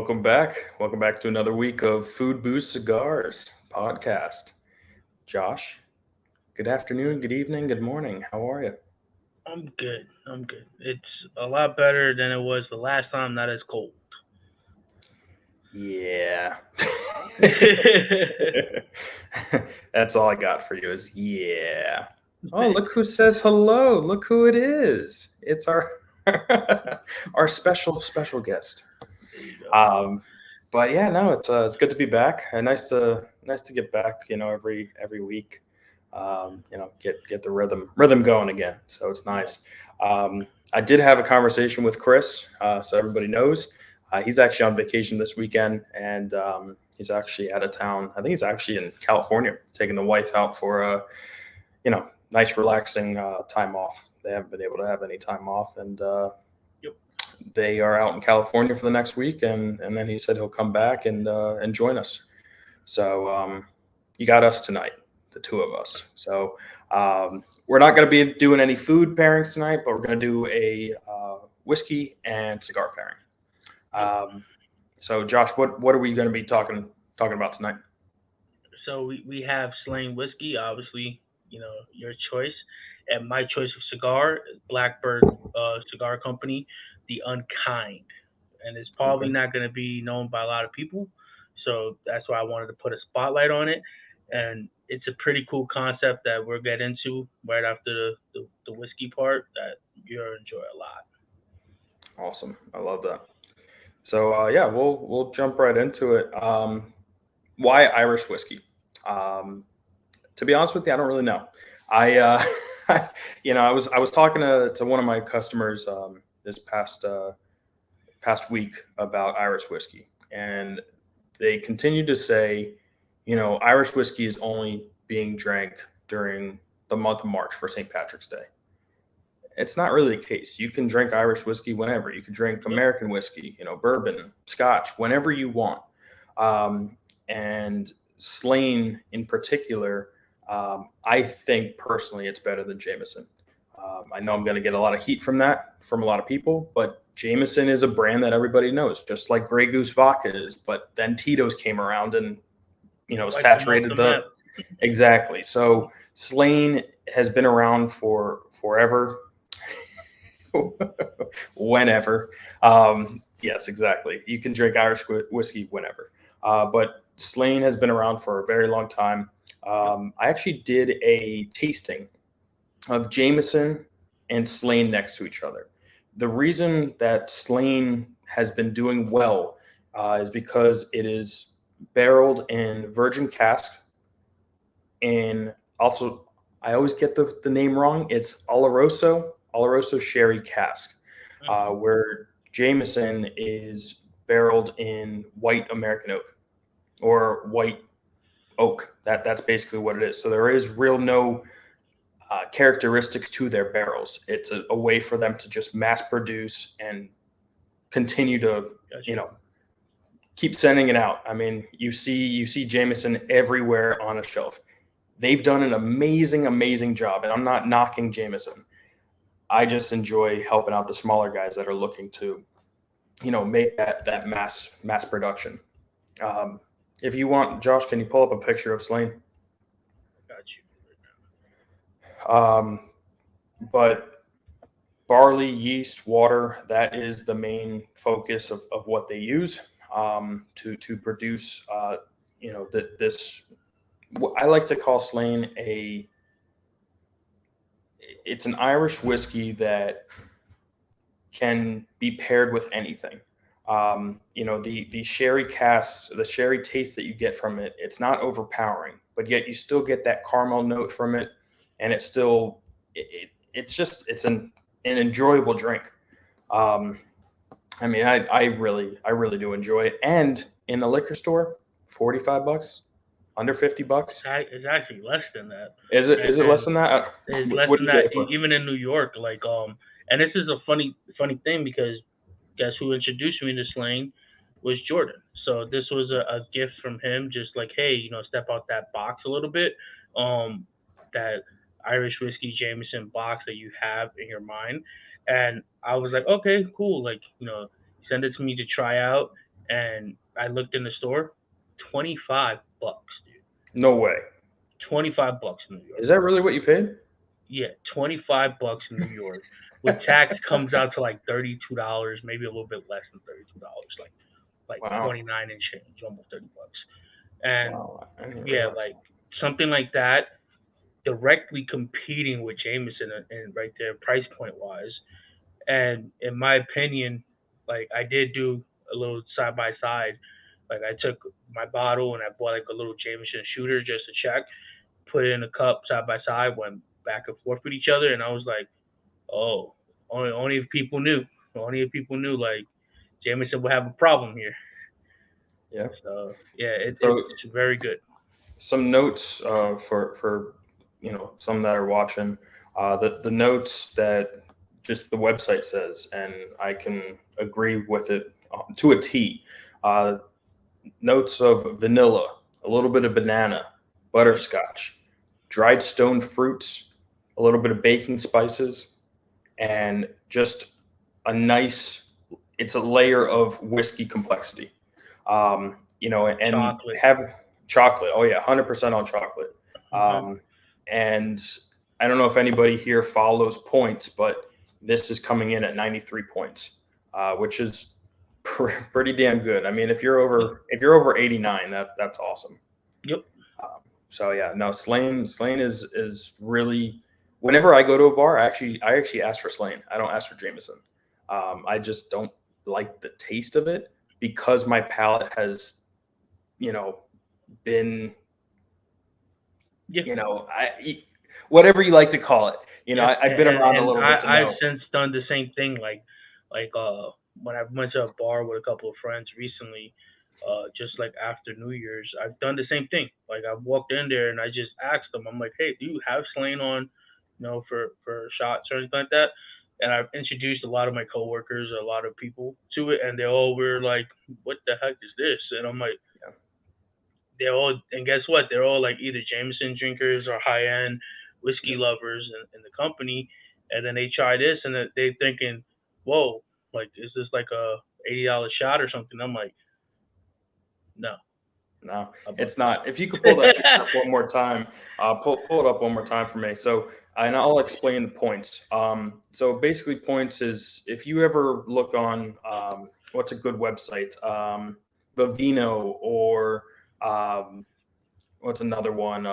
Welcome back. Welcome back to another week of Food Booze Cigars podcast. Josh, good afternoon, good evening, good morning. How are you? I'm good. I'm good. It's a lot better than it was the last time. Not as cold. Yeah. That's all I got for you is yeah. Oh, look who says hello. Look who it is. It's our our special guest. There you go. Um, but yeah, no, it's good to be back. Nice to get back. Every week. Get the rhythm going again. So it's Yeah. nice. I did have a conversation with Chris, so everybody knows. He's actually on vacation this weekend, and he's actually out of town. I think he's actually in California, taking the wife out for a nice relaxing time off. They haven't been able to have any time off, and Yep. they are out in California for the next week, and then he said he'll come back and join us. So you got us tonight, the two of us. So we're not going to be doing any food pairings tonight, but we're going to do a whiskey and cigar pairing. Yep. So Josh, what are we going to be talking about tonight? So we have Slane Whiskey, obviously, your choice. And my choice of cigar, Blackbird Cigar Company, the Unkind. And it's probably Okay. not going to be known by a lot of people. So that's why I wanted to put a spotlight on it. And it's a pretty cool concept that we'll get into right after the whiskey part that you'll enjoy a lot. Awesome. I love that. So yeah, we'll jump right into it. Why Irish whiskey? Um, to be honest with you, I don't really know. I was talking to one of my customers this past week about Irish whiskey, and they continue to say, Irish whiskey is only being drank during the month of March for St. Patrick's Day. It's not really the case. You can drink Irish whiskey whenever. You can drink Yep. American whiskey, bourbon, Scotch, whenever you want. And Slane in particular, I think personally it's better than Jameson. I know I'm going to get a lot of heat from that from a lot of people, but Jameson is a brand that everybody knows, just like Grey Goose vodka is. But then Tito's came around and Wipe them off saturated the map. the exactly. So Slane has been around for forever, whenever. Yes, exactly. You can drink Irish whiskey whenever. But Slane has been around for a very long time. Yep. I actually did a tasting of Jameson and Slane next to each other. The reason that Slane has been doing well is because it is barreled in virgin cask, and also I always get the name wrong. It's Oloroso Sherry cask, Hmm. where Jameson is barreled in white American oak or white oak. That's basically what it is. So there is real no characteristics to their barrels. It's a way for them to just mass produce and continue to you Gotcha. know keep sending it out. I mean, you see Jameson everywhere on a shelf. They've done an amazing job, and I'm not knocking Jameson. I just enjoy helping out the smaller guys that are looking to make that mass production. Um, if you want, Josh, can you pull up a picture of Slane? Got you. Um, but barley, yeast, water, that is the main focus of what they use to produce this. I like to call Slane a it's an Irish whiskey that can be paired with anything. The sherry cast, the sherry taste that you get from it, it's not overpowering, but yet you still get that caramel note from it, and it's an enjoyable drink. Um, I mean, I really do enjoy it, and in the liquor store, $45, under $50. It's actually less than that, Is it less and than that? it's less What do than you get that it for? even in New York. And this is a funny thing because guess who introduced me to Slane was Jordan. So this was a gift from him, just like, hey, step out that box a little bit. That Irish whiskey Jameson box that you have in your mind, and I was like, okay, cool. Like, send it to me to try out, and I looked in the store, $25, dude. No way. $25 in New York. Is that really what you paid? Yeah, $25 in New York. With tax comes out to like $32, maybe a little bit less than $32, like Wow. 29 and change, almost $30. And Wow. I didn't yeah, realize like something like that, directly competing with Jameson and right there, price point wise. And in my opinion, like I did do a little side by side. Like I took my bottle and I bought like a little Jameson shooter just to check, put it in a cup side by side, went back and forth with each other, and I was like, oh, only if people knew, only if people knew, like Jameson would have a problem here. that. Yeah. So yeah, it's So very good. some notes for some that are watching. The notes that just the website says, and I can agree with it to a T. Uh, Notes of vanilla, a little bit of banana, butterscotch, dried stone fruits, a little bit of baking spices, and just a nice. It's a layer of whiskey complexity. And Chocolate. have chocolate. Oh yeah, 100% on chocolate. Uh-huh. Um, and I don't know if anybody here follows points, but this is coming in at 93 points, which is pretty damn good. I mean, if you're over 89, that's awesome. Yep. So yeah, no, Slane is really. Whenever I go to a bar, I actually ask for Slane. I don't ask for Jameson. I just don't like the taste of it because my palate has, you know, been, Yeah. whatever you like to call it. Yeah, I've been around a and little bit to I've know. since done the same thing. Like when I went to a bar with a couple of friends recently, just like after New Year's, I've done the same thing. Like I walked in there and I just asked them, I'm like, hey, do you have Slane on, for shots or anything like that? And I've introduced a lot of my coworkers, a lot of people to it, and they all were like, "What the heck is this?" And I'm like, Yeah. they're all, and guess what? They're all like either Jameson drinkers or high end whiskey Yeah. lovers in the company. And then they try this and they thinking, whoa, like, is this like a $80 shot or something? I'm like, no, No, how about it's not. If you could pull that picture up one more time, pull it up one more time for me. So, and I'll explain the points. So basically, points is if you ever look on what's a good website, Vivino or um, what's another one?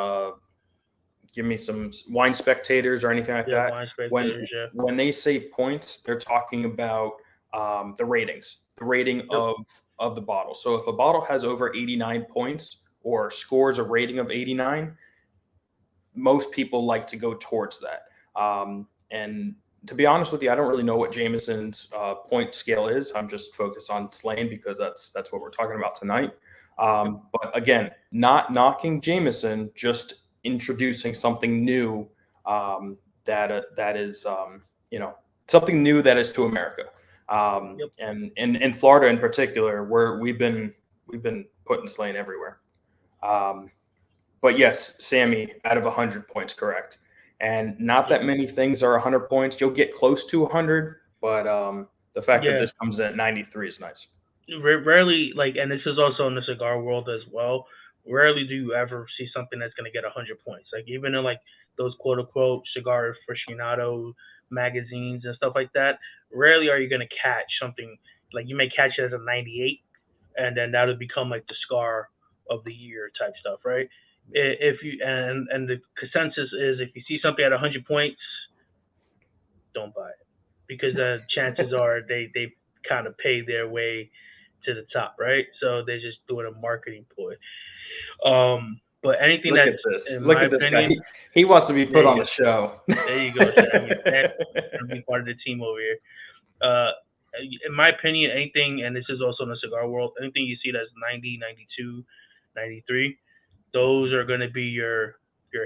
Give me some Wine Spectators or anything like yeah, that. wine When spectators? Yeah, when they say points, they're talking about the ratings, the rating yep, of the bottle. So if a bottle has over 89 points or scores a rating of 89, most people like to go towards that. And to be honest with you, I don't really know what Jameson's point scale is. I'm just focused on Slane because that's what we're talking about tonight. yep, But again, not knocking Jameson, just introducing something new that is something new that is to America. yep. And in Florida in particular, where we've been putting Slane everywhere. Um, but yes, Sammy, out of 100 points, correct. And not Yeah. that many things are 100 points. You'll get close to 100, but the fact that Yeah. this comes in at 93 is nice. Rarely, like, and this is also in the cigar world as well. Rarely do you ever see something that's going to get 100 points. Like even in like those quote unquote cigar aficionado magazines and stuff like that. Rarely are you going to catch something like you may catch it as a 98, and then that'll become like the scar of the year type stuff, right? If you and the consensus is if you see something at 100 points, don't buy it because the chances are they kind of pay their way to the top, right? So they're just doing a marketing ploy. But anything Look that's, at this. in Look my at this guy. opinion, He wants to be there put on you the go. show. There you go, Sammy. And be part of the team over here. Uh, in my opinion, anything, and this is also in the cigar world, anything you see that's 90, 92, 93, those are going to be your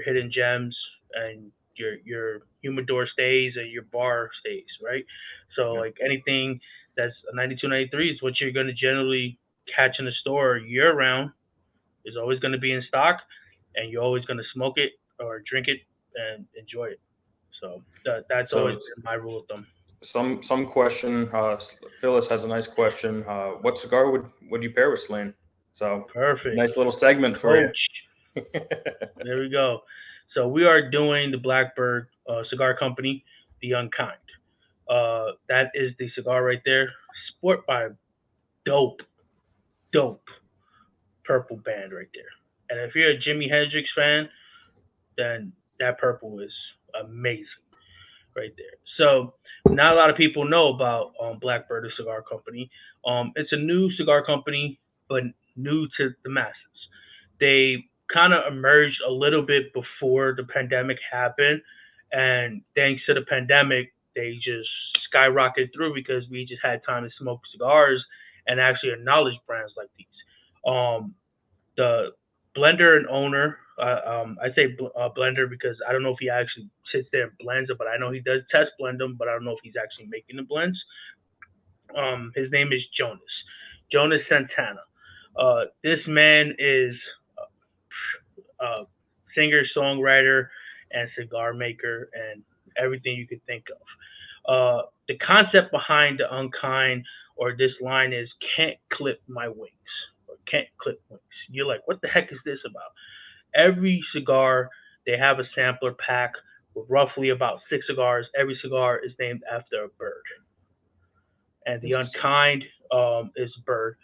hidden gems and your humidor stays and your bar stays, right? So Yeah. like anything that's a 92, 93 is what you're going to generally catch in the store year round. Is always going to be in stock, and you're always going to smoke it or drink it and enjoy it. So that's always So been my rule of thumb. some question. Phyllis has a nice question. What cigar would you pair with Slane? So Perfect. nice little segment for you. Coach. There we go. So we are doing the Blackbird Cigar Company, the Unkind. That is the cigar right there. Sport by dope, dope purple band right there. And if you're a Jimi Hendrix fan, then that purple is amazing right there. So not a lot of people know about Blackbird Cigar Company. It's a new cigar company, but new to the masses. They kind of emerged a little bit before the pandemic happened, and thanks to the pandemic, they just skyrocketed through because we just had time to smoke cigars and actually acknowledge brands like these. Um, the blender and owner. I say blender because I don't know if he actually sits there and blends it, but I know he does test blend them, but I don't know if he's actually making the blends. His name is Jonas Santana. This man is a singer, songwriter, and cigar maker, and everything you could think of. The concept behind the Unkind or this line is "can't clip my wings" or "can't clip wings." You're like, what the heck is this about? Every cigar, they have a sampler pack with roughly about 6 cigars. Every cigar is named after a bird, and the Interesting. Unkind is a bird.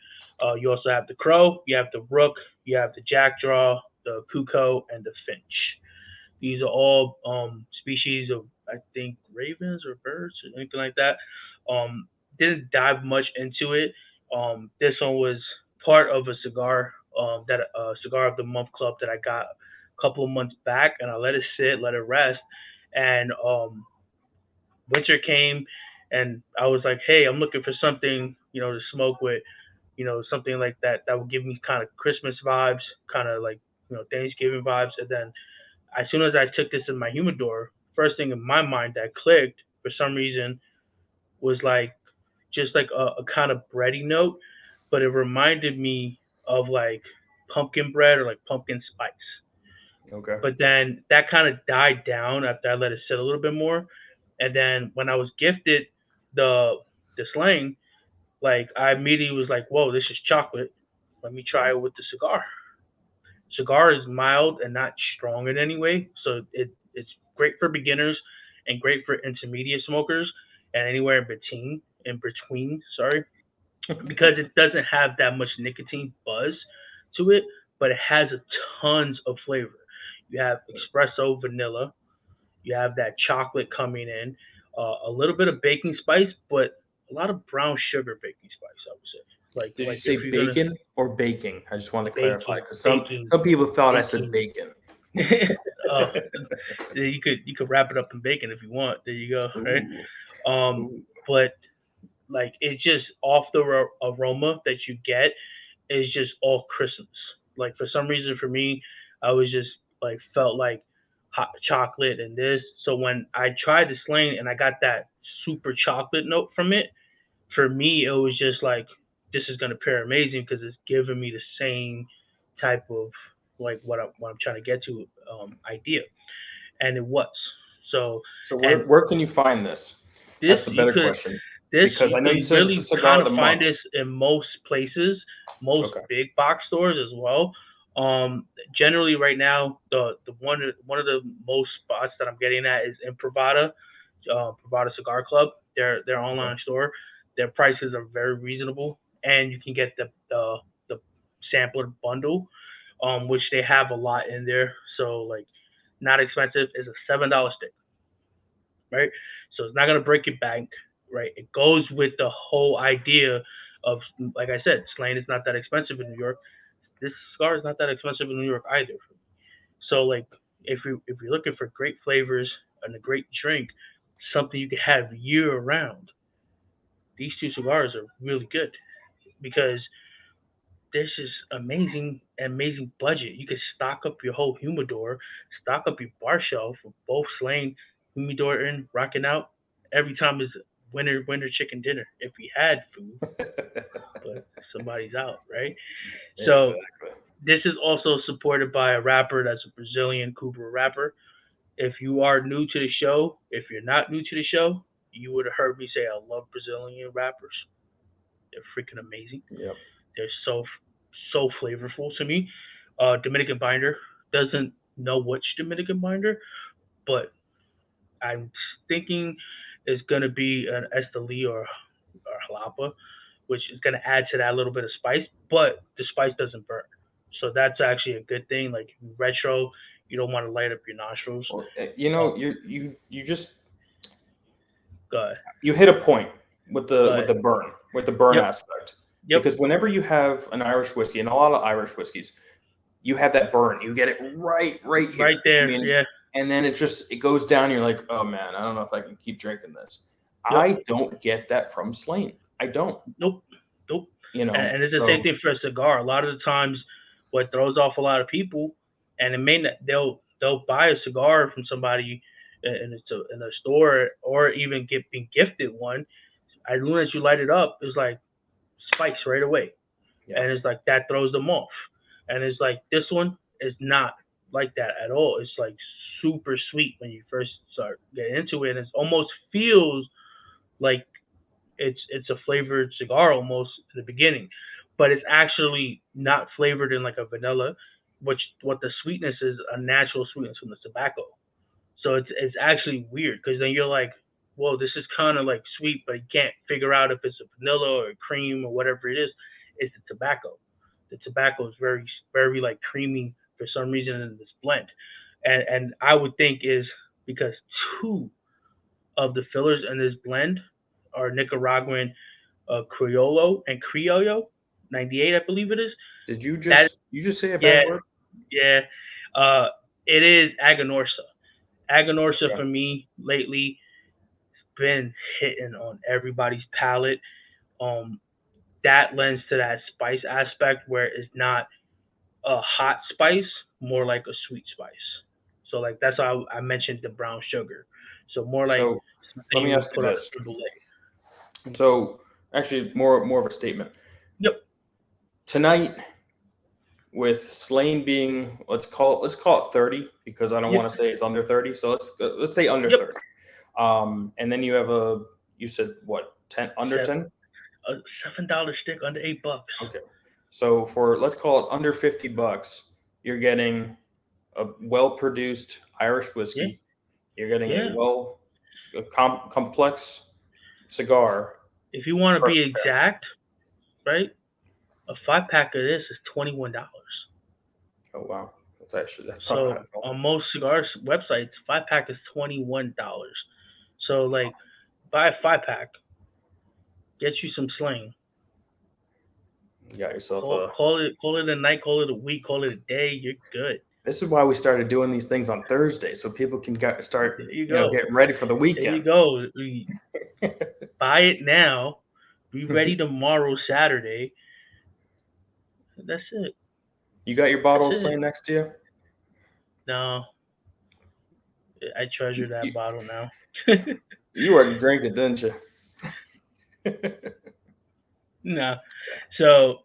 You also have the crow, you have the rook, you have the jackdaw, the cuckoo, and the finch. These are all species of, I think, ravens or birds or anything like that. Didn't dive much into it. This one was part of a cigar that cigar of the month club that I got a couple of months back, and I let it sit, let it rest, and winter came, and I was like, hey, I'm looking for something, to smoke with, something like that that would give me kind of Christmas vibes, kind of like Thanksgiving vibes, and then as soon as I took this in my humidor, first thing in my mind that clicked for some reason was like just like a kind of bready note, but it reminded me of like pumpkin bread or like pumpkin spice. Okay. But then that kind of died down after I let it sit a little bit more. And then when I was gifted the slang, like I immediately was like, whoa, this is chocolate. Let me try it with the cigar. Cigar is mild and not strong in any way, so it's great for beginners and great for intermediate smokers and anywhere in between. In between, sorry, because it doesn't have that much nicotine buzz to it, but it has a tons of flavor. You have espresso, vanilla. You have that chocolate coming in, a little bit of baking spice, but a lot of brown sugar baking spice. I would say, Did you like if say you're gonna bacon or baking? I just want to clarify baking, because some baking, some people thought I said baking. bacon. uh, you could wrap it up in bacon if you want. There you go, right? Ooh, Um, ooh. but like it's just off the aroma that you get is just all Christmas. Like for some reason for me, I was just like felt like hot chocolate and this. So when I tried the Slane and I got that super chocolate note from it, for me it was just like this is gonna pair amazing because it's giving me the same type of like what I'm trying to get to idea, and it was. So So and where can you find this? this That's the you better could question this because you I know you could said it's the really cigar kind of of the find month. this in most places, most Okay. big box stores as well. Generally, right now, the one of the most spots that I'm getting at is in Pravada Cigar Club. Their Okay. online store. Their prices are very reasonable, and you can get the sampler bundle, which they have a lot in there. So like, not expensive. Is a $7 stick, right? So it's not gonna break your bank, right? It goes with the whole idea of, like I said, Slane is not that expensive in New York. This cigar is not that expensive in New York either. So like, if you're looking for great flavors and a great drink, something you can have year round, these two cigars are really good because this is amazing budget. You can stock up your whole humidor, stock up your bar shelf with both Slane humidor in, rocking out. Every time is winter chicken dinner if we had food, but somebody's out, right? So Exactly. this is also supported by a rapper that's a Brazilian Cuba rapper. If you are new to the show, if you're not new to the show, you would have heard me say I love Brazilian wrappers. They're freaking amazing. Yep. They're so flavorful to me. Dominican binder doesn't know which Dominican binder, but I'm thinking it's gonna be an Esteli or Jalapa, which is gonna add to that little bit of spice, but the spice doesn't burn. So that's actually a good thing. Like retro, you don't want to light up your nostrils. Well, Um, you just go ahead. you hit a point with Go the ahead. burn Yep. aspect, Yep. because whenever you have an Irish whiskey, and a lot of Irish whiskeys, you have that burn. You get it right here. Right there. Yeah. And then it goes down. You're like, oh man, I don't know if I can keep drinking this. Yep. I don't get that from Slane. I don't. Nope. Nope. You know, And it's the same thing for a cigar. A lot of the times, what throws off a lot of people, and it may not, they'll buy a cigar from somebody in a store or even being gifted one. As soon as you light it up, it's like spikes right away, Yeah. and it's like that throws them off. And it's like this one is not like that at all. It's like super sweet when you first start getting into it, and it almost feels like it's a flavored cigar almost in the beginning, but it's actually not flavored in like a vanilla, which what the sweetness is a natural sweetness from the tobacco. So it's actually weird because then you're like, well, this is kind of like sweet, but you can't figure out if it's a vanilla or a cream or whatever it is. It's the tobacco. The tobacco is very like creamy for some reason in this blend, and I would think is because two of the fillers in this blend are Nicaraguan Criollo and Criollo 98, I believe it is. Did you That just say a yeah, bad word? yeah. Uh, it is Aganorsa. Aganorsa Yeah. for me lately been hitting on everybody's palate. Um, that lends to that spice aspect where it's not a hot spice, more like a sweet spice. So like that's how I mentioned the brown sugar. So more like So something let me you would ask you put on this. a creme brulee. So actually, more of a statement Yep. tonight, with Slane being, let's call it 30, because I don't Yep. want to say it's under 30. So let's say under Yep. 30. And then you said what, 10, under 10? A $7 stick under $8. Okay. So let's call it under $50, you're getting a well-produced Irish Yeah. whiskey. You're getting Yeah. a complex cigar. If you want to be Perfect. exact, right? A 5 pack of this is $21. Oh wow, that's not So bad at all. on most cigar websites, 5 pack is $21. So like, buy a 5 pack, get you some Slane. You got yourself Call it a night, call it a week, call it a day. You're good. This is why we started doing these things on Thursday, so people can start, There you go. getting ready for the There you weekend. go. Buy it now. Be ready tomorrow, Saturday. That's it. You got your bottle of That's it. Slane next to you? No, I treasure that You- bottle now. You already drank it, didn't you? No. So,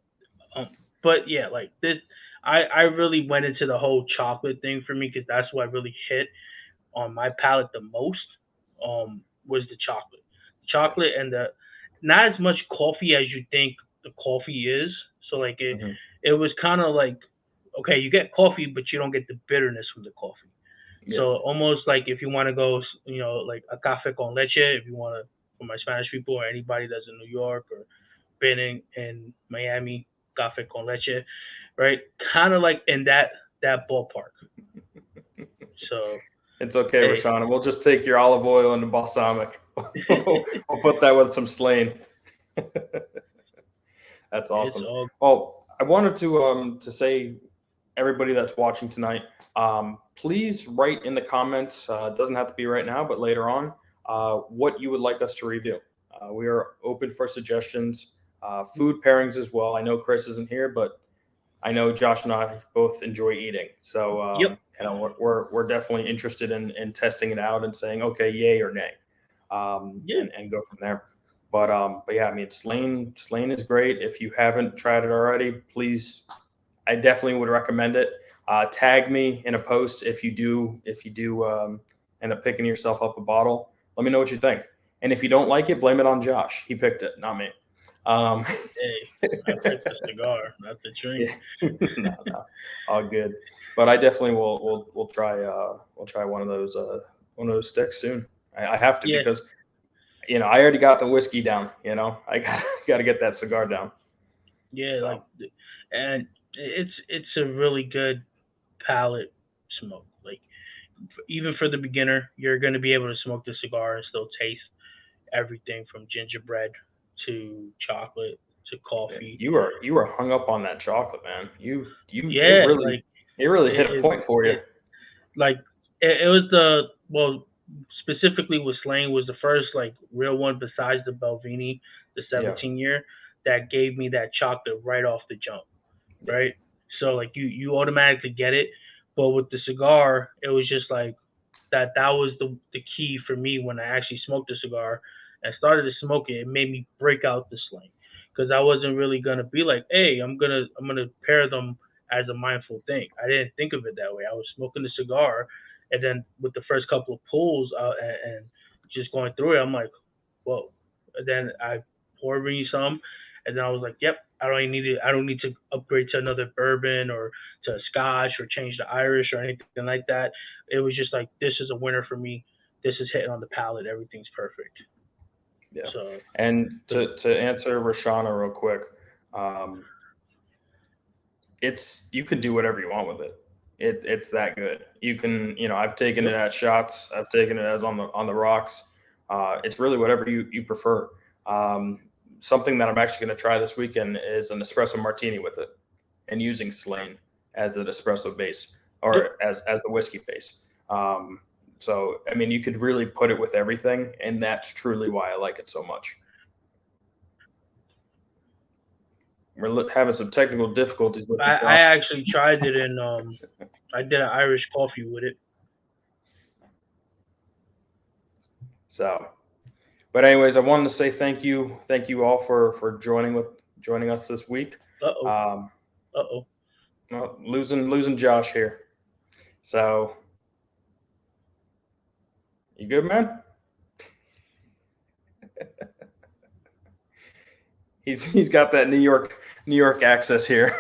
but yeah, like this, I really went into the whole chocolate thing for me because that's what really hit on my palate the most. Was the chocolate and the not as much coffee as you think the coffee is. So like Mhm. it was kind of like okay, you get coffee, but you don't get the bitterness from the coffee. Yeah. So almost like if you want to go, like a café con leche, if you want to, for my Spanish people or anybody that's in New York or been in Miami, café con leche, right? Kind of like in that ballpark. So It's okay, hey, Rashawn. We'll just take your olive oil and the balsamic. We'll put that with some Slane. That's awesome. it's all Well, I wanted to say, everybody that's watching tonight, please write in the comments. It doesn't have to be right now, but later on, what you would like us to review. We are open for suggestions, food pairings as well. I know Chris isn't here, but I know Josh and I both enjoy eating. So Yep. we're definitely interested in testing it out and saying, okay, yay or nay, Yeah. and go from there. But yeah, I mean, Slane is great. If you haven't tried it already, please, I definitely would recommend it. Tag me in a post if you do end up picking yourself up a bottle. Let me know what you think. And if you don't like it, blame it on Josh. He picked it, not me. Hey, I picked the cigar, not the drink. No, all good. But I definitely will. We'll try. We'll try one of those sticks soon. I have to, Yeah, because I already got the whiskey down. I got to get that cigar down. yeah, So like, and it's a really good palate smoke. Like, even for the beginner, you're going to be able to smoke the cigar and still taste everything from gingerbread to chocolate to coffee. you were hung up on that chocolate, man. Yeah, like it really hit a it, point for you. like it was the well specifically with Slane was the first like real one besides the Belvini, the Yeah, 17 year, that gave me that chocolate right off the jump, yeah, right? So like you automatically get it, but with the cigar, it was just like that was the key for me when I actually smoked the cigar and started to smoke it. It made me break out the Slane because I wasn't really gonna be like, hey, I'm gonna pair them as a mindful thing. I didn't think of it that way. I was smoking the cigar, and then with the first couple of pulls and just going through it, I'm like, whoa. And then I poured me some, and then I was like, yep, I don't need to upgrade to another bourbon or to a Scotch or change to Irish or anything like that. It was just like, this is a winner for me. This is hitting on the palate. Everything's perfect. yeah. So And the, to answer Rashana real quick, um, you can do whatever you want with it. It's that good. You can, I've taken it yep, as shots. I've taken it as on the rocks. It's really whatever you prefer. Um, Something that I'm actually going to try this weekend is an espresso martini with it, and using Slane as an espresso base, yep. or as the whiskey base. Um, so I mean, you could really put it with everything, and that's truly why I like it so much. We're having some technical difficulties with it, I Josh. actually tried it in I did an Irish coffee with it. So, but anyways, I wanted to say thank you all for joining us this week. Uh oh, Um, oh. well, losing Josh here. So, you good, man? He's got that New York access here.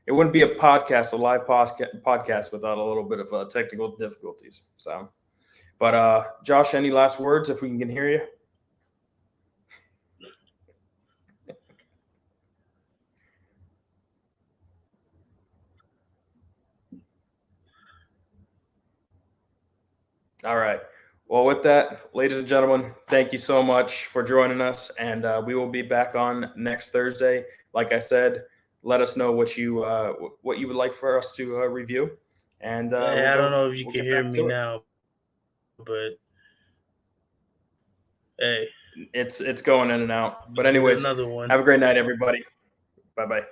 It wouldn't be a live podcast without a little bit of technical difficulties. So, but Josh, any last words if we can hear you? All right. Well, with that, ladies and gentlemen, thank you so much for joining us, and we will be back on next Thursday. Like I said, let us know what you would like for us to review, and Hey, I don't know if you We'll can get hear back me to it. now, but hey, It's going in and out. But do anyways, another one. have a great night, everybody. Bye bye.